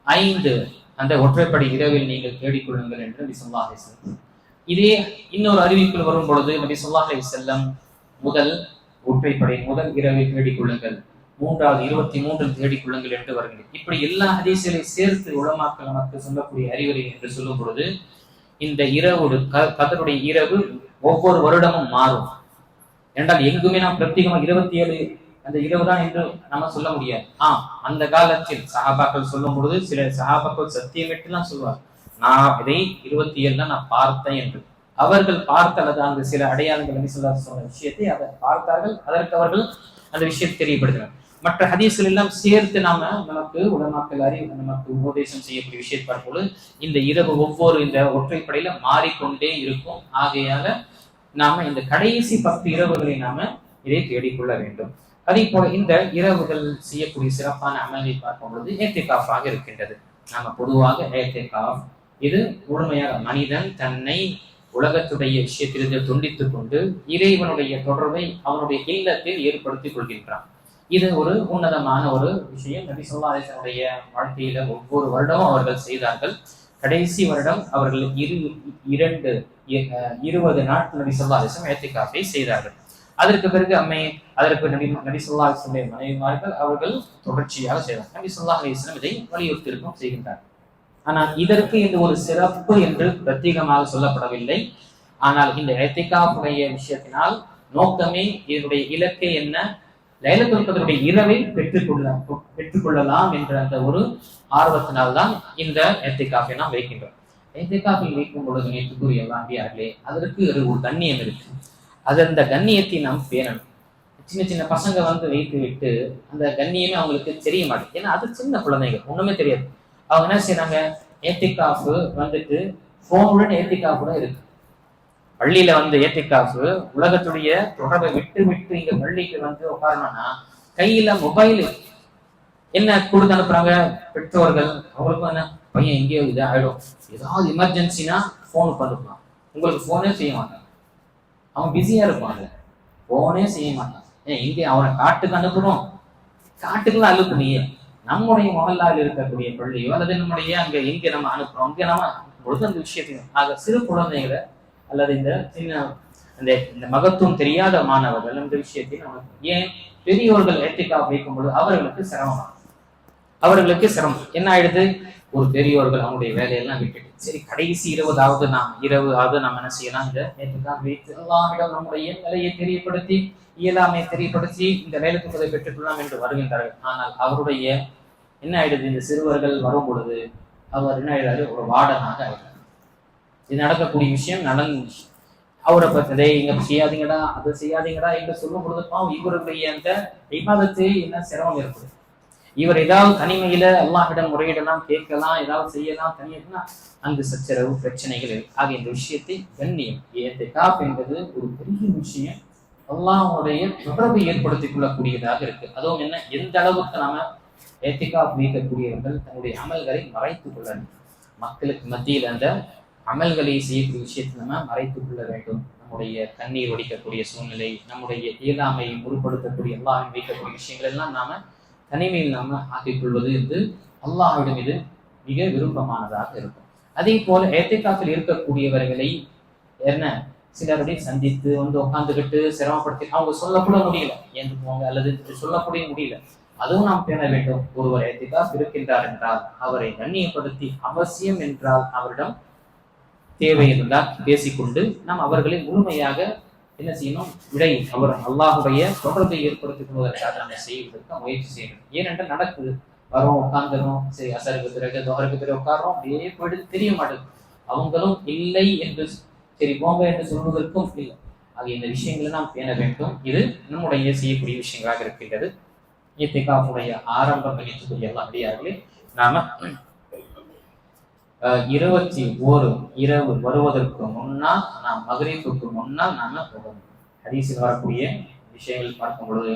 5 அந்த ஒற்றைப்படை இரவில் நீங்கள் தேடிக்கொள்ளுங்கள் என்று நபி ஸல்லல்லாஹு அலைஹி வஸல்லம். இதே இன்னொரு அறிவிப்பில் வரும் பொழுது நபி ஸல்லல்லாஹு அலைஹி வஸல்லம் முதல் ஒற்றைப்படை முதல் இரவில் தேடிக்கொள்ளுங்கள், 3வது 23 தேடிக்கொள்ளுங்கள் என்று வருகிறது. இப்படி எல்லா ஹதீஸ்களையும் சேர்த்து உலமாக்கள் நமக்கு சொல்லக்கூடிய அறிவுரை என்று சொல்லும் பொழுது இந்த இரவு கதருடைய இரவு ஒவ்வொரு வருடமும் மாறும் என்றால் எங்குமே நாம் பிரத்யேகமாக 27 அந்த இரவு தான் என்று நம்ம சொல்ல முடியாது. அந்த காலத்தில் சஹாபாக்கள் சொல்லும் பொழுது சில சஹாபாக்கள் சத்தியமிட்டுலாம் சொல்லுவார், நான் இதை 27 தான் நான் பார்த்தேன் என்று. அவர்கள் பார்த்த அல்லது அங்கு சில அடையாளங்கள் சொன்ன விஷயத்தை அதை பார்த்தார்கள், அதற்கு அவர்கள் அந்த விஷயத்தை தெரியப்படுத்தினார். மற்ற ஹதீஸ்கள் எல்லாம் சேர்த்து நமக்கு உலமாக்கள் நமக்கு உபதேசம் செய்யக்கூடிய விஷயத்தை பார்க்கும்போது இந்த இரவு ஒவ்வொரு இந்த ஒற்றைப்படையில மாறிக்கொண்டே இருக்கும். ஆகையால நாம இந்த கடைசி 10 இரவுகளை நாம இதை தேடிக்கொள்ள வேண்டும். அதே போல இந்த இரவுகள் செய்யக்கூடிய சிறப்பான அமலை பார்க்கும் பொழுது ஏத்திகாஃபாக இருக்கின்றது. நாம பொதுவாக ஏத்திகாஃப் இது முழுமையாக மனிதன் தன்னை உலகத்துடைய விஷயத்திலிருந்து துண்டித்துக் கொண்டு இறைவனுடைய தொடர்பை அவனுடைய இல்லத்தில் ஏற்படுத்திக் கொள்கின்றான். இது ஒரு உன்னதமான ஒரு விஷயம். நபி ஸல்லல்லாஹு அலைஹி வஸல்லம் வாழ்க்கையில ஒவ்வொரு வருடமும் அவர்கள் செய்தார்கள். கடைசி வருடம் அவர்கள் 20 நாட்கள் நபி ஸல்லல்லாஹு அலைஹி வஸல்லம் இத்திகாஃபை செய்தார்கள். அதற்கு பிறகு நபி ஸல்லல்லாஹு அலைஹி வஸல்லம் மனைவிமார்கள் அவர்கள் தொடர்ச்சியாக செய்தார்கள். நபி ஸல்லல்லாஹு அலைஹி வஸல்லம் இதை வலியுறுத்தியிருக்கும் செய்கின்றார். ஆனால் இதற்கு இந்த ஒரு சிறப்பு என்று பிரத்யேகமாக சொல்லப்படவில்லை. ஆனால் இந்த இத்திகாஃபுடைய விஷயத்தினால் நோக்கமே இதனுடைய இலக்கை என்ன, லைலத்துல் கத்ருடைய இரவில் பெற்றுக்கொள்ளலாம் என்ற அந்த ஒரு ஆர்வத்தினால்தான் இந்த இத்திகாஃபை நாம் வைக்கின்றோம். இத்திகாஃபில் வைக்கும் பொழுது நேற்றுக்குரிய அன்பியார்களே அதற்கு ஒரு கண்ணியம் இருக்கு. அந்த கண்ணியத்தை நாம் பேணணும். சின்ன சின்ன பசங்க வைத்து விட்டு அந்த கண்ணியமே அவங்களுக்கு தெரிய மாட்டேங்குது. ஏன்னா அது சின்ன குழந்தைங்க, ஒண்ணுமே தெரியாது. அவங்க என்ன செய்யறாங்க, ஏத்திகாஃப் போனுடன் ஏத்திகாஃப் கூட இருக்கு. பள்ளியில ஏத்திகாஃப் உலகத்துடைய தொடர்பை விட்டு இங்க பள்ளிக்கு உட்காரணும்னா கையில மொபைல் என்ன கொடுத்து அனுப்புறாங்க பெற்றோர்கள். அவங்களுக்கும் என்ன, பையன் எங்கேயோ இது ஆயிடும், ஏதாவது எமர்ஜென்சினா போன் பண்ணுவான். உங்களுக்கு போனே செய்ய மாட்டாங்க, அவன் பிஸியா இருப்பாங்க, போனே செய்ய மாட்டான். இங்கே அவனை காட்டுக்கு அனுப்புறோம், காட்டுக்குலாம் அனுப்புனியே. நம்முடைய மொஹல்லாவில் இருக்கக்கூடிய பள்ளியோ அல்லது நம்முடைய அங்க எங்க நம்ம அனுப்புறோம், அங்க நம்ம பொழுது அந்த விஷயத்தையும் ஆக சிறு குழந்தைகளை அல்லது இந்த சின்ன இந்த மகத்துவம் தெரியாத மாணவர்கள் அந்த விஷயத்தை நமக்கு ஏன் பெரியவர்கள் ஏத்திகாஃப் வைக்கும் பொழுது அவர்களுக்கு சிரமம் என்ன ஆயிடுது, ஒரு பெரியவர்கள் அவங்களுடைய வேலையெல்லாம் விட்டுட்டு சரி கடைசி இரவு நாம் என்ன செய்யலாம், இந்த ஏத்திகாஃப் வைத்து அல்லாஹ்விடம் நம்முடைய நிலையை தெரியப்படுத்தி இயலாமை தெரியப்படுத்தி இந்த லைலத்துல் பெற்றுக்கொள்ளலாம் என்று வருகின்றார்கள். ஆனால் அவருடைய என்ன ஆயிடுது, இந்த சிறுவர்கள் வரும் பொழுது அவர் என்ன ஆயிடாரு, ஒரு வார்டனாக ஆயிடுறாரு. இது நடக்கக்கூடிய விஷயம் நடந்துச்சு. அவரை பற்றி இங்க செய்யாதீங்கடா அதை செய்யாதீங்கடா என்று சொல்லும் பொழுது இவருடைய அந்த இபாதத்தை என்ன சிரமம் இருக்குது. இவர் ஏதாவது தனிமையில அல்லாஹ்விடம் முறையிடலாம், கேட்கலாம், ஏதாவது செய்யலாம், தனியா அங்கு சச்சரவு பிரச்சனைகள் இருக்கு. ஆக இந்த விஷயத்தை கண்ணியம் இத்திகாஃப் என்பது ஒரு பெரிய விஷயம், அல்லாஹ்வுடைய தொடர்பை ஏற்படுத்திக் கொள்ளக்கூடியதாக இருக்கு. அதுவும் என்ன, எந்த அளவுக்கு நாம இத்திகாஃப் வைக்கக்கூடியவர்கள் தன்னுடைய அமல்களை மறைத்துக் கொள்ளணும். மக்களுக்கு மத்தியில் அந்த அமல்களை செய்யக்கூடிய விஷயத்தை நம்ம மறைத்துக் கொள்ள வேண்டும். நம்முடைய கண்ணீர் வடிக்கக்கூடிய சூழ்நிலை, நம்முடைய இயலாமையை முற்படுத்தக்கூடிய அல்லாஹ்வின் வைக்கக்கூடிய விஷயங்கள் எல்லாம் நாம தனிமையில் நாம ஆக்கிக் கொள்வது என்று அல்லாஹ்விடம் இது மிக விருப்பமானதாக இருக்கும். அதே போல இத்திகாஃபில் இருக்கக்கூடியவர்களை என்ன சிலருடைய சந்தித்து உட்கார்ந்துகிட்டு சிரமப்படுத்தி அவங்க சொல்லக்கூட முடியல என்று போங்க அல்லது சொல்லக்கூடிய முடியல, அதுவும் நாம் பேண வேண்டும். ஒருவர் இத்திகாஃப் இருக்கின்றார் என்றால் அவரை கண்ணியப்படுத்தி அவசியம் என்றால் அவரிடம் தேவை இருந்தால் பேசிக்கொண்டு நாம் அவர்களை முழுமையாக என்ன செய்யணும்? அவர் அல்லாஹுடைய தொடர்பை ஏற்படுத்திக் கொள்வதற்காக நம்ம செய்வதற்கு முயற்சி செய்யணும். ஏனென்றால் நடக்குது, வரோம் உட்கார்ந்துடும், சரி அசருக்கு பிறகு தொகருக்கு பிறகு உட்காரோம், அப்படியே போயிட்டு தெரிய மாட்டேங்குது. அவங்களும் இல்லை என்று சரி போங்க என்று சொல்வதற்கும் இல்லை. ஆக இந்த விஷயங்களை நாம் பேண வேண்டும். இது நம்முடைய செய்யக்கூடிய விஷயங்களாக இருக்கின்றது. இத்திகாஃபுடைய ஆரம்ப கணித்துக்குரிய எல்லாம் அடியார்களே, நாம 21 இரவு வருவதற்கு முன்னால் நாம் மகரீபுக்கு முன்னால் நாம போகணும். ஹதீஸில் வரக்கூடிய விஷயங்கள் பார்க்கும் பொழுது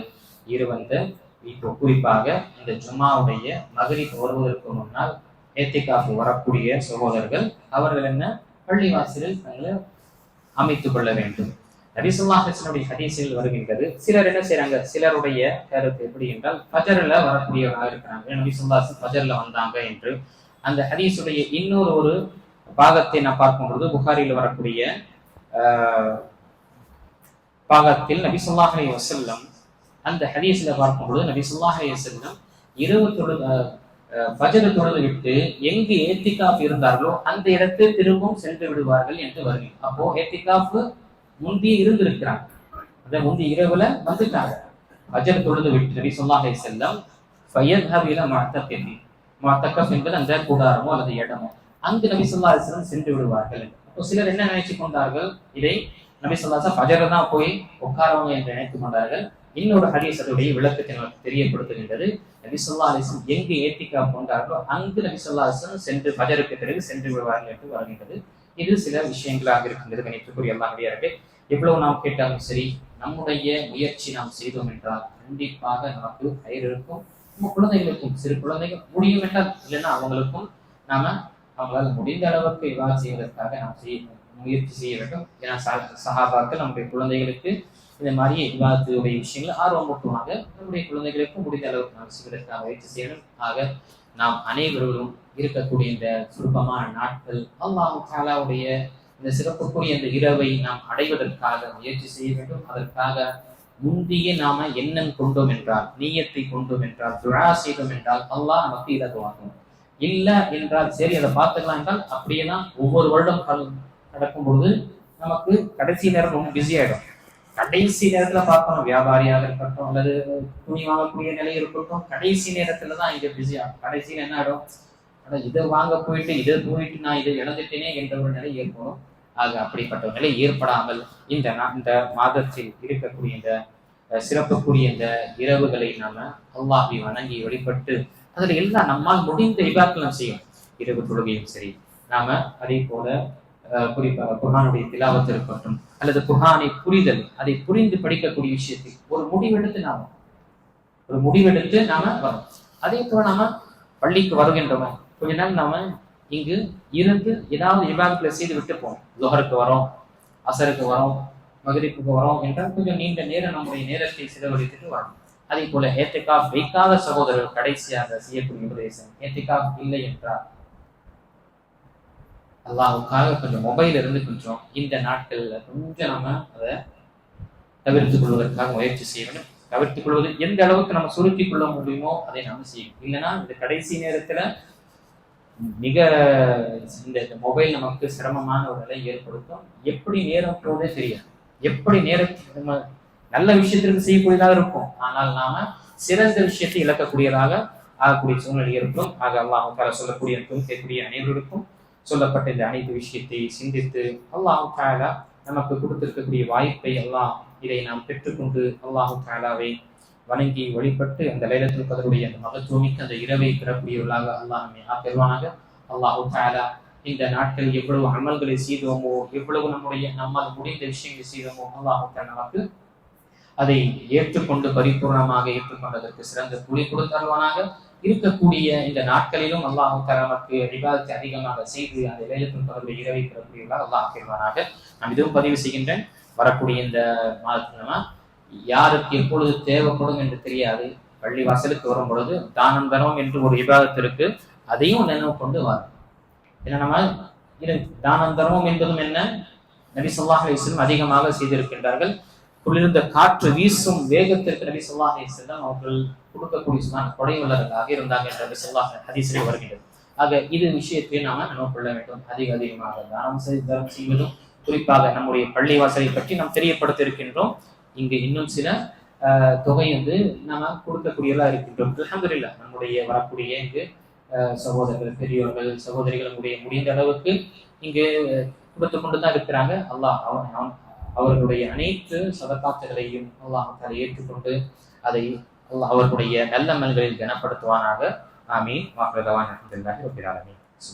இப்போ குறிப்பாக இந்த ஜும்மாவுடைய மகரீப் வருவதற்கு முன்னால் ஏத்திகாஃப் வரக்கூடிய சகோதரர்கள் அவர்கள் என்ன பள்ளிவாசலில் தங்களை அமைத்துக் கொள்ள வேண்டும். நபி ஸல்லல்லாஹு அலைஹி வஸல்லம் ஹதீஸில் வருகின்றது. சிலர் என்ன செய்யறாங்க, சிலருடைய கருத்து எப்படி என்றால் ஃபஜ்ர்ல வரக்கூடியவராக இருக்கிறாங்க. நபி ஸல்லல்லாஹு அலைஹி வஸல்லம் ஃபஜ்ர்ல வந்தாங்க என்று அந்த ஹதீஸுடைய இன்னொரு பாகத்தை நான் பார்க்கும் பொழுது புகாரியில் வரக்கூடிய பாகத்தில் நபி ஸல்லல்லாஹு அலைஹி வஸல்லம் அந்த ஹதீஸ்ல பார்க்கும் பொழுது நபி ஸல்லல்லாஹு அலைஹி வஸல்லம் இரவு ஃபஜ்ர் தொழுது விட்டு எங்கு ஏத்திகாஃப் இருந்தார்களோ அந்த இடத்தை திரும்பவும் சென்று விடுவார்கள் என்று வருகிறது. அப்போ ஏத்திகாஃப் முந்தைய இருந்திருக்கிறாங்க, அந்த முந்தைய இரவுல வந்துட்டாங்க. ஃபஜ்ர் தொழுது விட்டு நபி ஸல்லல்லாஹு அலைஹி வஸல்லம் ஃபயத்ஹப் இலா முஅத்தகஃப் என்பது அந்த கூடாரமோ அல்லது இடமோ, அங்கு நபி ஸல்லல்லாஹு அலைஹி வஸல்லம் சென்று விடுவார்கள். அப்போ சிலர் என்ன நினைச்சு கொண்டார்கள், இதை நபி ஸல்லல்லாஹு அலைஹி வஸல்லம் ஃபஜ்ர் தான் போய் உட்காரவங்க என்று நினைத்துக் கொண்டார்கள். இன்னொரு ஹதீஸ் அதனுடைய விளக்கத்தை நமக்கு தெரியப்படுத்துகின்றது. நபி ஸல்லல்லாஹு அலைஹி வஸல்லம் எங்கு ஏத்திகாஃப் கொண்டார்களோ அங்கு நபி ஸல்லல்லாஹு அலைஹி வஸல்லம் சென்று ஃபஜ்ருக்கு பிறகு சென்று விடுவார்கள் என்று வருகின்றது. இது சில விஷயங்களாக இருக்கின்றது. கணித்துக்குரிய அல்லாஹ்வியர்களே, எவ்வளவு நாம் கேட்டாலும் சரி, நம்முடைய முயற்சி நாம் செய்தோம் என்றால் கண்டிப்பாக நமக்கு கயிறு இருக்கும். நம்ம குழந்தைகளுக்கும், சிறு குழந்தைகள் முடியும் என்றால் இல்லைன்னா அவங்களுக்கும் அவங்களால் முடிந்த அளவுக்கு இவ்வாறு செய்வதற்காக நாம் முயற்சி செய்ய வேண்டும். ஏன்னா சஹாபாக்கள் நம்முடைய குழந்தைகளுக்கு இந்த மாதிரி விவாதத்துடைய விஷயங்கள் ஆர்வமூட்டமாக நம்முடைய குழந்தைகளுக்கும் முடிந்த அளவுக்கு நாம் செய்வதற்காக முயற்சி செய்யணும். ஆக நாம் அனைவரும் இருக்கக்கூடிய இந்த சுருக்கமான நாட்கள் அல்லாஹ் தஆலாவுடைய இந்த சிறப்புக்குரிய இந்த இரவை நாம் அடைவதற்காக முயற்சி செய்ய வேண்டும். அதற்காக முந்திய நாம எண்ணம் கொண்டோம் என்றால், நீயத்தை கொண்டோம் என்றால், துஆ செய்தோம் என்றால் அல்லாஹ் நமக்கு இலகுவாக்கும். இல்ல என்றால் சரி அதை பார்த்துக்கலாம் என்றால் அப்படியே தான் ஒவ்வொரு வருடம் நடக்கும் பொழுது நமக்கு கடைசி நேரம் ரொம்ப பிஸி ஆயிடும். கடைசி நேரத்துல பார்க்கணும், வியாபாரியாக இருக்கட்டும் அல்லது துணி வாங்கக்கூடிய நிலை இருக்கட்டும், கடைசி நேரத்துல தான் இங்க பிஸி ஆகும். கடைசியில் என்ன ஆகிடும், இதை வாங்க போயிட்டு இதை போயிட்டு நான் இதை இழந்துட்டேனே என்ற ஒரு நிலை ஏற்படும். ஆக அப்படிப்பட்ட ஒரு நிலை ஏற்படாமல் இந்த மாதத்தில் இருக்கக்கூடிய இந்த சிறப்புக்குரிய இந்த இரவுகளை நாம அல்லாஹ்வை வணங்கி வழிபட்டு அதுல எல்லாம் நம்மால் முடிந்த இபாதத்தை நாம் செய்யும். இரவு தொழுகையும் சரி, நாம அதே போல குறிப்பாக குர்ஆனுடைய திலாவத் இருக்கட்டும் அல்லது குர்ஆனை புரிதல், அதை புரிந்து படிக்கக்கூடிய விஷயத்தில் ஒரு முடிவெடுத்து நாம வரோம். அதே போல நாம பள்ளிக்கு வருகின்றோம், கொஞ்ச நாள் நாம இங்கு இருந்து ஏதாவது இபாதத்துல செய்து விட்டு போவோம். லுஹருக்கு வரோம், அசருக்கு வரோம், மக்ரிபுக்கு வரோம் என்றால் கொஞ்சம் நீண்ட நேரம் நம்முடைய நேரத்தை செலவழித்துட்டு வரோம். அதே போல ஏத்திகாஃப் வைக்காத சகோதரர்கள் கடைசியாக செய்யக்கூடிய உபதேசம், ஏத்திகாஃப் இல்லை என்றால் அல்லாஹ்வுக்காக கொஞ்சம் மொபைல் இருந்து கொஞ்சம் இந்த நாட்கள்ல கொஞ்சம் நம்ம அதை தவிர்த்துக் கொள்வதற்காக முயற்சி செய்யணும். தவிர்த்துக் கொள்வது எந்த அளவுக்கு நம்ம சுருக்கிக் கொள்ள முடியுமோ அதை நாம செய்யணும். இல்லைன்னா இந்த கடைசி நேரத்துல மிக இந்த மொபைல் நமக்கு சிரமமான ஒரு நிலை ஏற்படுத்தும். எப்படி நேரம் போவதே தெரியாது, எப்படி நேரத்தை நம்ம நல்ல விஷயத்திற்கு செய்யக்கூடியதாக இருக்கும், ஆனால் நாம சிறந்த விஷயத்தை இழக்கக்கூடியதாக ஆகக்கூடிய சூழ்நிலை இருக்கும். ஆக அல்லாஹ் தஆலா சொல்லக்கூடிய கேட்கக்கூடிய அனைவருக்கும் சொல்லப்பட்ட இந்த அனைத்து விஷயத்தை சிந்தித்து அல்லாஹ் தஆலா நமக்கு கொடுத்திருக்கக்கூடிய வாய்ப்பை அல்லாஹ் இதை நாம் பெற்றுக்கொண்டு அல்லாஹ் தஆலாவை வணங்கி வழிபட்டு அந்த லைலத்துல் கத்ருடைய அந்த மகத்துவமிக்க அந்த இரவை பெறக்கூடியவர்களாக அல்லாஹ் நம்மை ஆக்குவானாக. அல்லாஹ் தஆலா இந்த நாட்கள் எவ்வளவு அமல்களை செய்தோமோ, எவ்வளவு நம்மால் முடிந்த விஷயங்களை செய்தோமோ அல்லாஹ் தஆலா நமக்கு அதை ஏற்றுக்கொண்டு பரிபூர்ணமாக ஏற்றுக்கொண்டதற்கு சிறந்த கூலி கொடுத்தருவானாக. இருக்கக்கூடிய இந்த நாட்களிலும் அல்லாஹ் தஆலா நமக்கு இபாதத்தை அதிகமாக செய்து அந்த லைலத்துல் கத்ருடைய இரவை பெறக்கூடியவர்களாக அல்லாஹ் ஆக்குவானாக. நான் இதுவும் பதிவு செய்கின்றேன், வரக்கூடிய இந்த மாதத்துல யாருக்கு எப்பொழுது தேவைப்படும் என்று தெரியாது. பள்ளி வாசலுக்கு வரும் பொழுது தானம் தரம் என்று ஒரு இபாதத்திற்கு அதையும் நினைவு கொண்டு வரும். ஏன்னா நம்ம தானம் தர்மம் என்பதும் என்ன, நபி ஸல்லல்லாஹு அலைஹி வஸல்லம் அதிகமாக செய்திருக்கின்றார்கள். குளிர்ந்த காற்று வீசும் வேகத்திற்கு நபி ஸல்லல்லாஹு அலைஹி வஸல்லம் அவர்கள் கொடுக்கக்கூடிய கொடையுள்ளவர்களாக இருந்தாங்க என்று நபி ஸல்லல்லாஹு அலைஹி ஹதீஸிலே வருகின்றது. ஆக இது விஷயத்தை நாம நினைவு கொள்ள வேண்டும். அதிகமாக தானம் செய்வதும் குறிப்பாக நம்முடைய பள்ளிவாசலை பற்றி நாம் தெரியப்படுத்த இருக்கின்றோம். இங்கு இன்னும் சில தொகை வந்து நாம கொடுக்கக்கூடியவர்களா இருக்கின்றோம். அல்ஹம்துலில்லாஹ் நம்முடைய வரக்கூடிய இங்கு சகோதரர்கள், பெரியோர்கள், சகோதரிகள் நம்முடைய முடிந்த அளவுக்கு இங்கு கொடுத்து கொண்டுதான் இருக்கிறாங்க. அல்லாஹ் அவர்களுடைய அனைத்து சதகாத்துகளையும் அல்லாஹ் ஏற்றுக்கொண்டு அதை அல்லாஹ் அவர்களுடைய நல்ல மல்களில் கனப்படுத்துவானாக. ஆமீன். வாக்குறுதவான் அல்ஹம்துலில்லாஹி ரப்பில் ஆலமீன்.